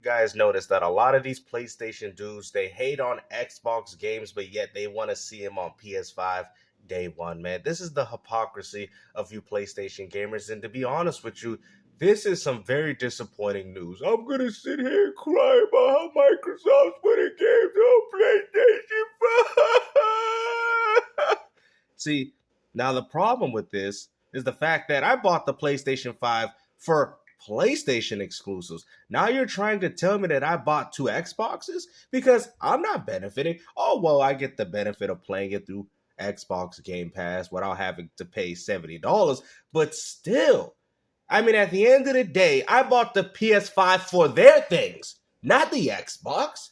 Guys notice that a lot of these PlayStation dudes, they hate on Xbox games, but yet they want to see them on PS5 day one, man. This is the hypocrisy of you PlayStation gamers. And to be honest with you, this is some very disappointing news. I'm going to sit here and cry about how Microsoft's putting games on PlayStation 5. See, now the problem with this is the fact that I bought the PlayStation 5 for PlayStation exclusives. Now you're trying to tell me that I bought two Xboxes because I'm not benefiting. Oh, well, I get the benefit of playing it through Xbox Game Pass without having to pay $70, but still, I mean, at the end of the day, I bought the PS5 for their things, not the Xbox.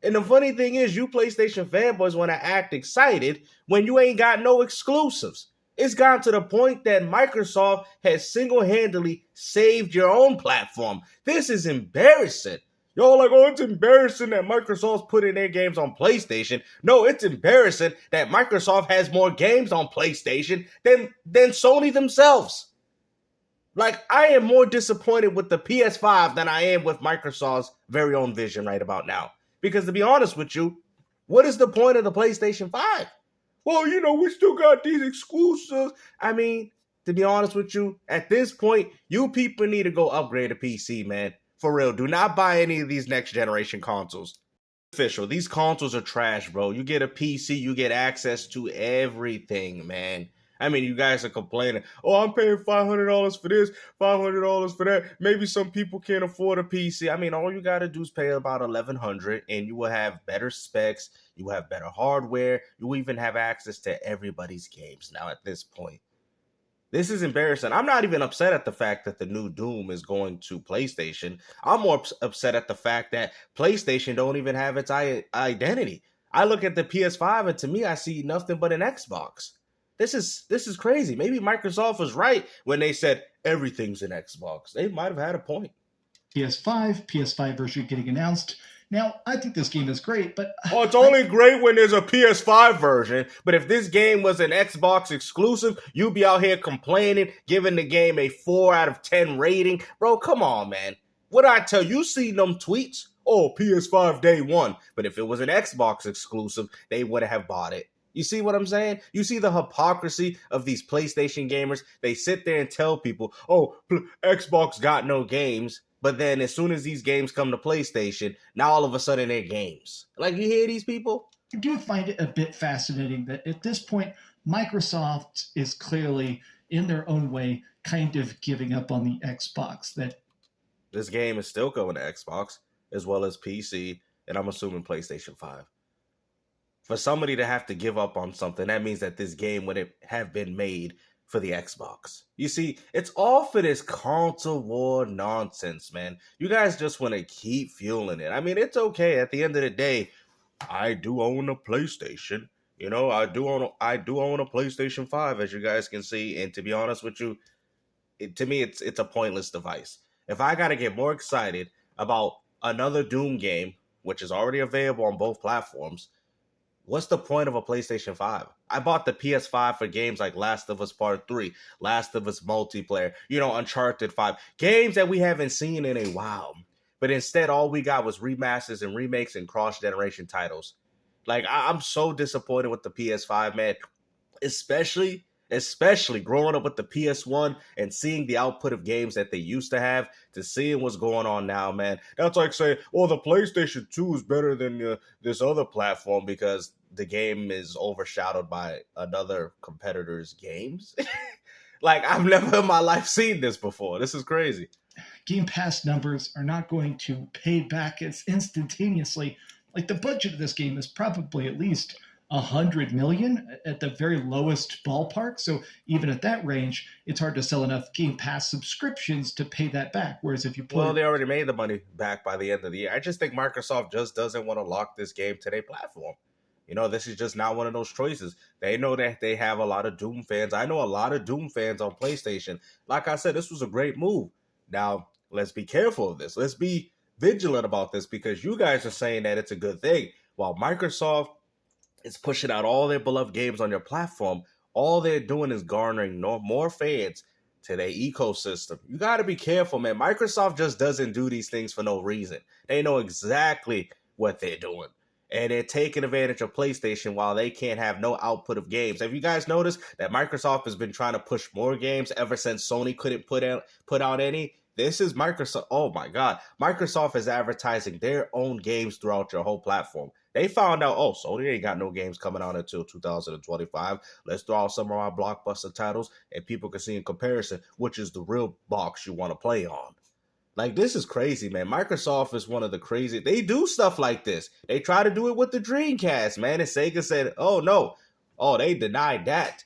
And the funny thing is, you PlayStation fanboys want to act excited when you ain't got no exclusives. It's gotten to the point that Microsoft has single-handedly saved your own platform. This is embarrassing. Y'all like, oh, it's embarrassing that Microsoft's putting their games on PlayStation. No, it's embarrassing that Microsoft has more games on PlayStation than Sony themselves. Like, I am more disappointed with the PS5 than I am with Microsoft's very own vision right about now. Because to be honest with you, what is the point of the PlayStation 5? Well, you know, we still got these exclusives. I mean, to be honest with you, at this point, you people need to go upgrade a PC, man. For real, do not buy any of these next generation consoles. Official, these consoles are trash, bro. You get a PC, you get access to everything, man. I mean, you guys are complaining, oh, I'm paying $500 for this, $500 for that. Maybe some people can't afford a PC. I mean, all you got to do is pay about $1,100 and you will have better specs. You will have better hardware. You will even have access to everybody's games now at this point. This is embarrassing. I'm not even upset at the fact that the new Doom is going to PlayStation. I'm more upset at the fact that PlayStation don't even have its identity. I look at the PS5 and to me, I see nothing but an Xbox. This is crazy. Maybe Microsoft was right when they said everything's an Xbox. They might have had a point. PS5 version getting announced. Now, I think this game is great, but... Oh, it's only great when there's a PS5 version, but if this game was an Xbox exclusive, you'd be out here complaining, giving the game a 4 out of 10 rating. Bro, come on, man. What I tell you, seen them tweets? Oh, PS5 day one. But if it was an Xbox exclusive, they would have bought it. You see what I'm saying? You see the hypocrisy of these PlayStation gamers? They sit there and tell people, oh, Xbox got no games. But then as soon as these games come to PlayStation, now all of a sudden they're games. Like, you hear these people? I do find it a bit fascinating that at this point, Microsoft is clearly, in their own way, kind of giving up on the Xbox. That this game is still going to Xbox, as well as PC, and I'm assuming PlayStation 5. For somebody to have to give up on something, that means that this game would have been made for the Xbox. You see, it's all for this console war nonsense, man. You guys just want to keep fueling it. I mean, it's okay. At the end of the day, I do own a PlayStation. You know, I do own a PlayStation 5, as you guys can see. And to be honest with you, to me, it's a pointless device. If I got to get more excited about another Doom game, which is already available on both platforms, what's the point of a PlayStation 5? I bought the PS5 for games like Last of Us Part 3, Last of Us Multiplayer, you know, Uncharted 5, games that we haven't seen in a while. But instead, all we got was remasters and remakes and cross-generation titles. Like, I'm so disappointed with the PS5, man, especially growing up with the PS1 and seeing the output of games that they used to have to seeing what's going on now, man. That's like saying, oh, the PlayStation 2 is better than this other platform because the game is overshadowed by another competitor's games. Like, I've never in my life seen this before. This is crazy. Game Pass numbers are not going to pay back as instantaneously. Like, the budget of this game is probably at least $100 million at the very lowest ballpark. So even at that range, it's hard to sell enough Game Pass subscriptions to pay that back. Whereas if you they already made the money back by the end of the year. I just think Microsoft just doesn't want to lock this game to their platform. You know, this is just not one of those choices. They know that they have a lot of Doom fans. I know a lot of Doom fans on PlayStation. Like I said, this was a great move. Now, let's be careful of this. Let's be vigilant about this because you guys are saying that it's a good thing. While Microsoft is pushing out all their beloved games on your platform, all they're doing is garnering more fans to their ecosystem. You got to be careful, man. Microsoft just doesn't do these things for no reason. They know exactly what they're doing. And they're taking advantage of PlayStation while they can't have no output of games. Have you guys noticed that Microsoft has been trying to push more games ever since Sony couldn't put out any? This is Microsoft. Oh my God. Microsoft is advertising their own games throughout your whole platform. They found out, oh, Sony ain't got no games coming out until 2025. Let's throw out some of our blockbuster titles and people can see in comparison which is the real box you want to play on. Like, this is crazy, man. Microsoft is one of the crazy. They do stuff like this. They try to do it with the Dreamcast, man. And Sega said, oh, no. Oh, they denied that.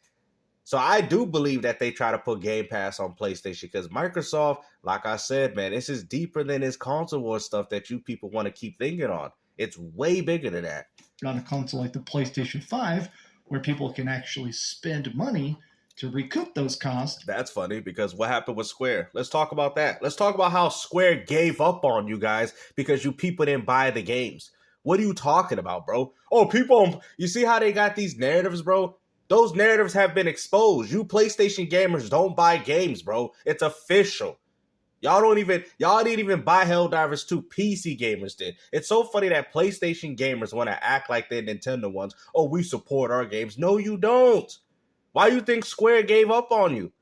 So I do believe that they try to put Game Pass on PlayStation because Microsoft, like I said, man, this is deeper than this console war stuff that you people want to keep thinking on. It's way bigger than that. On a console like the PlayStation 5, where people can actually spend money to recoup those costs. That's funny because what happened with Square? Let's talk about that. Let's talk about how Square gave up on you guys because you people didn't buy the games. What are you talking about, bro? Oh, people, you see how they got these narratives, bro? Those narratives have been exposed. You PlayStation gamers don't buy games, bro. It's official. Y'all didn't even buy Helldivers 2. PC gamers did. It's so funny that PlayStation gamers want to act like they're Nintendo ones. Oh, we support our games. No, you don't. Why do you think Square gave up on you?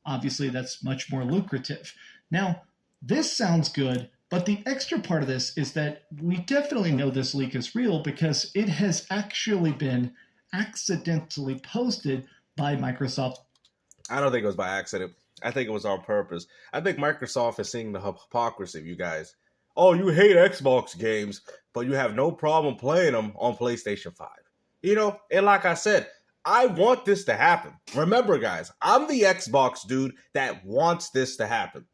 Obviously, that's much more lucrative. Now, this sounds good, but the extra part of this is that we definitely know this leak is real because it has actually been accidentally posted by Microsoft. I don't think it was by accident. I think it was on purpose. I think Microsoft is seeing the hypocrisy of you guys. Oh, you hate Xbox games, but you have no problem playing them on PlayStation 5. You know, and like I said, I want this to happen. Remember, guys, I'm the Xbox dude that wants this to happen.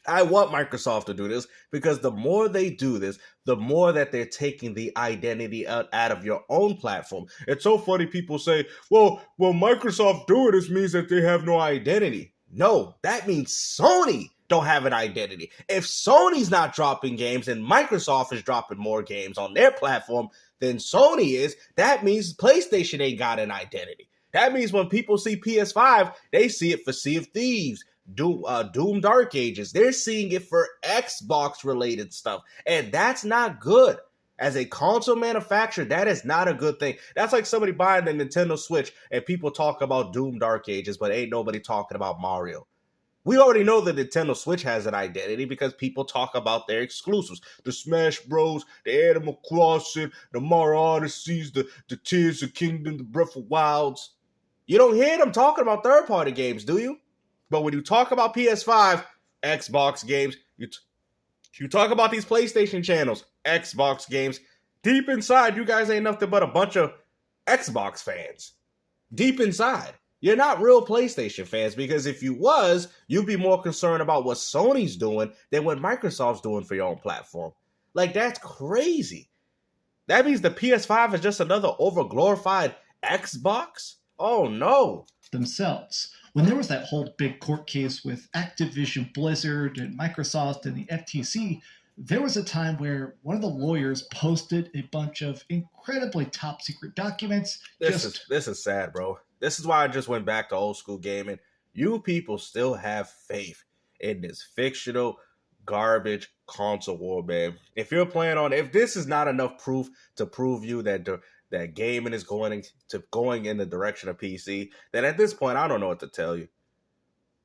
I want Microsoft to do this because the more they do this, the more that they're taking the identity out of your own platform. It's so funny people say, well, Microsoft doing this means that they have no identity. No, that means Sony don't have an identity. If Sony's not dropping games and Microsoft is dropping more games on their platform than Sony is, that means PlayStation ain't got an identity. That means when people see PS5, they see it for Sea of Thieves, Doom Dark Ages. They're seeing it for Xbox related stuff. And that's not good. As a console manufacturer, that is not a good thing. That's like somebody buying the Nintendo Switch and people talk about Doom Dark Ages, but ain't nobody talking about Mario. We already know the Nintendo Switch has an identity because people talk about their exclusives. The Smash Bros, the Animal Crossing, the Mario Odysseys, the Tears of Kingdom, the Breath of Wilds. You don't hear them talking about third-party games, do you? But when you talk about PS5, Xbox games, you talk about these PlayStation channels, Xbox games, deep inside, you guys ain't nothing but a bunch of Xbox fans. Deep inside. You're not real PlayStation fans because if you was, you'd be more concerned about what Sony's doing than what Microsoft's doing for your own platform. Like, that's crazy. That means the PS5 is just another overglorified Xbox? Oh, no. Themselves. When there was that whole big court case with Activision Blizzard and Microsoft and the FTC, there was a time where one of the lawyers posted a bunch of incredibly top secret documents. This is sad, bro. This is why I just went back to old school gaming. You people still have faith in this fictional garbage console war, man. If this is not enough proof to prove you that that gaming is going in the direction of PC, then at this point, I don't know what to tell you.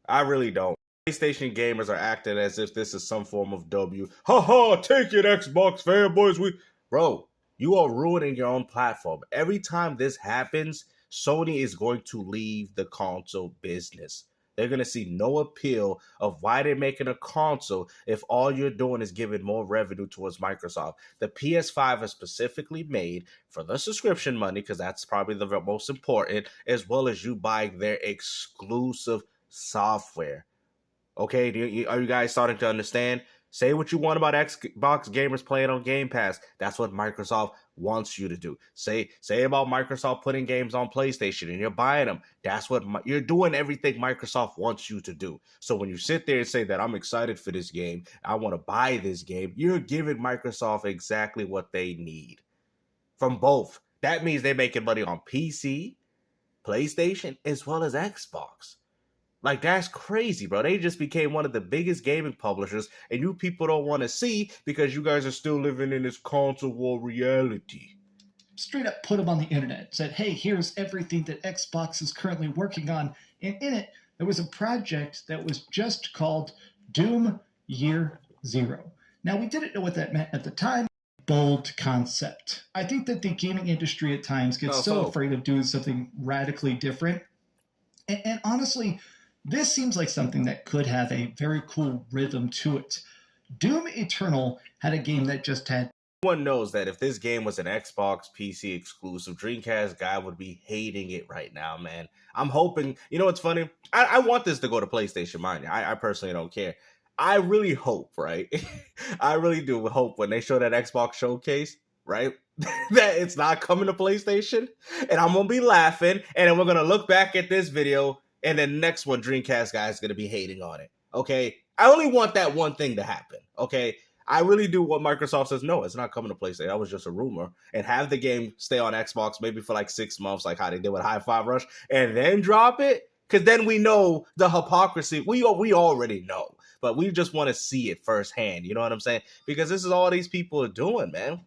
I really don't. PlayStation gamers are acting as if this is some form of W. Ha ha, take it, Xbox fanboys. Bro, you are ruining your own platform. Every time this happens, Sony is going to leave the console business. They're going to see no appeal of why they're making a console if all you're doing is giving more revenue towards Microsoft. The PS5 is specifically made for the subscription money because that's probably the most important, as well as you buying their exclusive software. Okay, are you guys starting to understand? Say what you want about Xbox gamers playing on Game Pass. That's what Microsoft wants you to do. Say about Microsoft putting games on PlayStation and you're buying them. That's what you're doing. Everything Microsoft wants you to do. So when you sit there and say that I'm excited for this game, I want to buy this game, you're giving Microsoft exactly what they need from both. That means they're making money on PC, PlayStation, as well as Xbox. Like, that's crazy, bro. They just became one of the biggest gaming publishers, and you people don't want to see because you guys are still living in this console war reality. Straight up put them on the internet, said, hey, here's everything that Xbox is currently working on. And in it, there was a project that was just called Doom Year Zero. Now, we didn't know what that meant at the time. Bold concept. I think that the gaming industry at times gets so afraid of doing something radically different. And honestly, this seems like something that could have a very cool rhythm to it. Doom Eternal had a game that just had. Everyone knows that if this game was an Xbox PC exclusive, Dreamcast guy would be hating it right now, man. I'm hoping, you know what's funny? I want this to go to PlayStation, mind you. I personally don't care. I really hope, right? I really do hope when they show that Xbox showcase, right? that it's not coming to PlayStation. And I'm going to be laughing. And then we're going to look back at this video. And the next one, Dreamcast guy is going to be hating on it. Okay? I only want that one thing to happen. Okay? I really do what Microsoft says, no, it's not coming to PlayStation. That was just a rumor. And have the game stay on Xbox maybe for like 6 months, like how they did with High Five Rush, and then drop it. Because then we know the hypocrisy. We already know. But we just want to see it firsthand. You know what I'm saying? Because this is all these people are doing, man.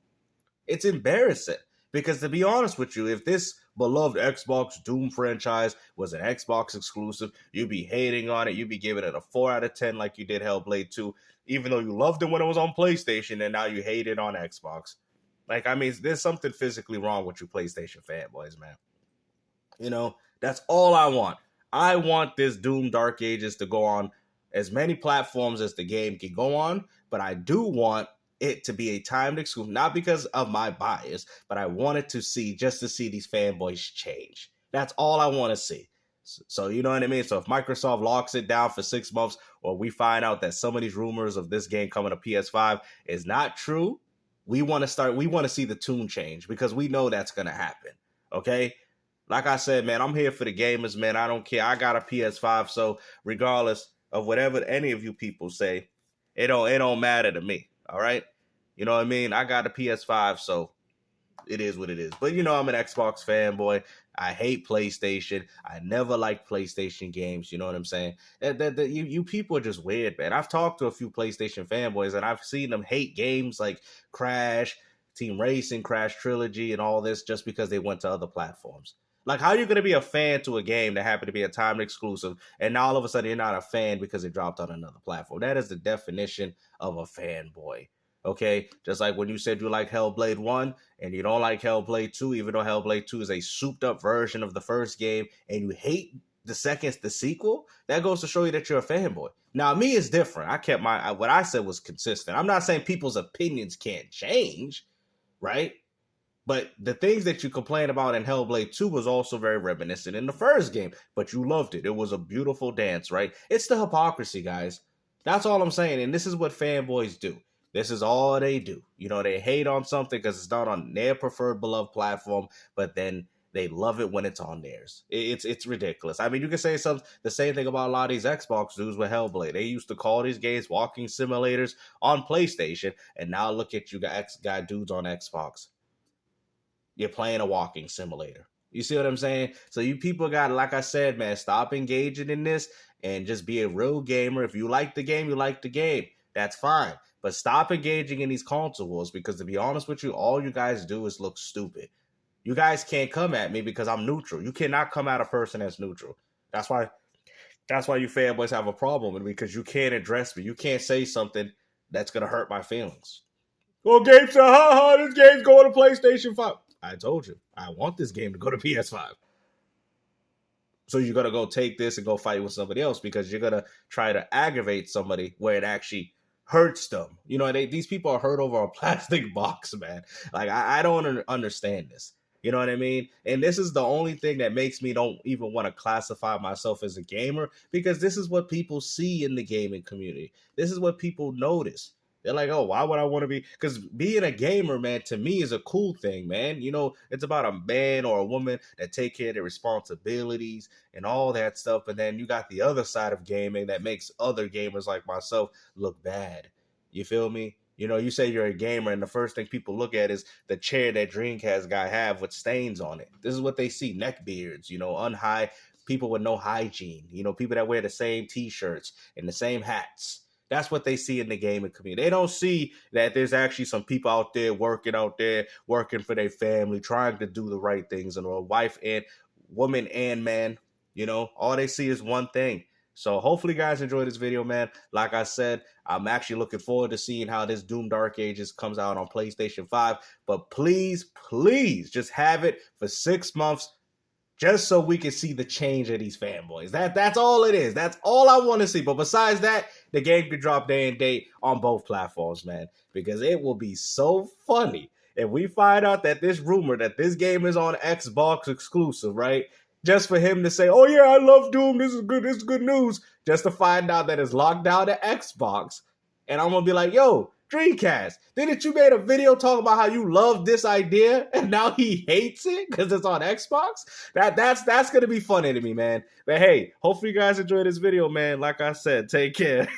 It's embarrassing. Because to be honest with you, if this beloved Xbox Doom franchise was an Xbox exclusive, you'd be hating on it. You'd be giving it a 4 out of 10 like you did Hellblade 2, even though you loved it when it was on PlayStation and now you hate it on Xbox. Like, I mean, there's something physically wrong with you PlayStation fanboys, man. You know, that's all I want. I want this Doom Dark Ages to go on as many platforms as the game can go on, but I do want it to be a timed exclusive, not because of my bias, but I wanted to see, just to see these fanboys change. That's all I want to see. So you know what I mean? So if Microsoft locks it down for 6 months, or we find out that some of these rumors of this game coming to PS5 is not true, we want to see the tune change, because we know that's going to happen. Okay? Like I said, man, I'm here for the gamers, man. I don't care. I got a PS5, so regardless of whatever any of you people say, it don't matter to me. All right? You know what I mean? I got a PS5, so it is what it is. But, you know, I'm an Xbox fanboy. I hate PlayStation. I never liked PlayStation games. You know what I'm saying? You people are just weird, man. I've talked to a few PlayStation fanboys, and I've seen them hate games like Crash, Team Racing, Crash Trilogy, and all this just because they went to other platforms. Like, how are you going to be a fan to a game that happened to be a timed exclusive, and now all of a sudden you're not a fan because it dropped on another platform? That is the definition of a fanboy. Okay, just like when you said you like Hellblade 1 and you don't like Hellblade 2, even though Hellblade 2 is a souped up version of the first game, and you hate the sequel, that goes to show you that you're a fanboy. Now, me is different. I kept what I said was consistent. I'm not saying people's opinions can't change, right? But the things that you complain about in Hellblade 2 was also very reminiscent in the first game, but you loved it. It was a beautiful dance, right? It's the hypocrisy, guys. That's all I'm saying, and this is what fanboys do. This is all they do. You know, they hate on something because it's not on their preferred beloved platform, but then they love it when it's on theirs. It's ridiculous. I mean, you can say the same thing about a lot of these Xbox dudes with Hellblade. They used to call these games walking simulators on PlayStation, and now look at you guys dudes on Xbox. You're playing a walking simulator. You see what I'm saying? So you people got, like I said, man, stop engaging in this and just be a real gamer. If you like the game, you like the game. That's fine. But stop engaging in these console wars, because to be honest with you, all you guys do is look stupid. You guys can't come at me because I'm neutral. You cannot come at a person that's neutral. That's why you fanboys have a problem with me, because you can't address me. You can't say something that's going to hurt my feelings. Well, Gabe said, this game's going to PlayStation 5. I told you, I want this game to go to PS5. So you're going to go take this and go fight with somebody else because you're going to try to aggravate somebody where it actually hurts them. You know, these people are hurt over a plastic box, man. Like, I don't understand this. You know what I mean? And this is the only thing that makes me don't even want to classify myself as a gamer, because this is what people see in the gaming community. This is what people notice. They're like, oh, why would I want to be? Because being a gamer, man, to me is a cool thing, man. You know, it's about a man or a woman that take care of their responsibilities and all that stuff. But then you got the other side of gaming that makes other gamers like myself look bad. You feel me? You know, you say you're a gamer, and the first thing people look at is the chair that Dreamcast guy have with stains on it. This is what they see: neck beards, you know, unhigh people with no hygiene, people that wear the same t-shirts and the same hats. That's what they see in the gaming community. They don't see that there's actually some people out there working for their family, trying to do the right things, and a wife and woman and man, all they see is one thing. So hopefully you guys enjoyed this video, man. Like I said, I'm actually looking forward to seeing how this Doom Dark Ages comes out on PlayStation 5. But please, please just have it for 6 months, just so we can see the change of these fanboys. That's all it is. That's all I want to see. But besides that, the game could drop day and date on both platforms, man. Because it will be so funny if we find out that this rumor that this game is on Xbox exclusive, right? Just for him to say, oh yeah, I love Doom, this is good news. Just to find out that it's locked down to Xbox. And I'm going to be like, yo, Dreamcast, didn't you made a video talking about how you love this idea and now he hates it because it's on Xbox? That's going to be funny to me, man. But hey, hopefully you guys enjoyed this video, man. Like I said, take care.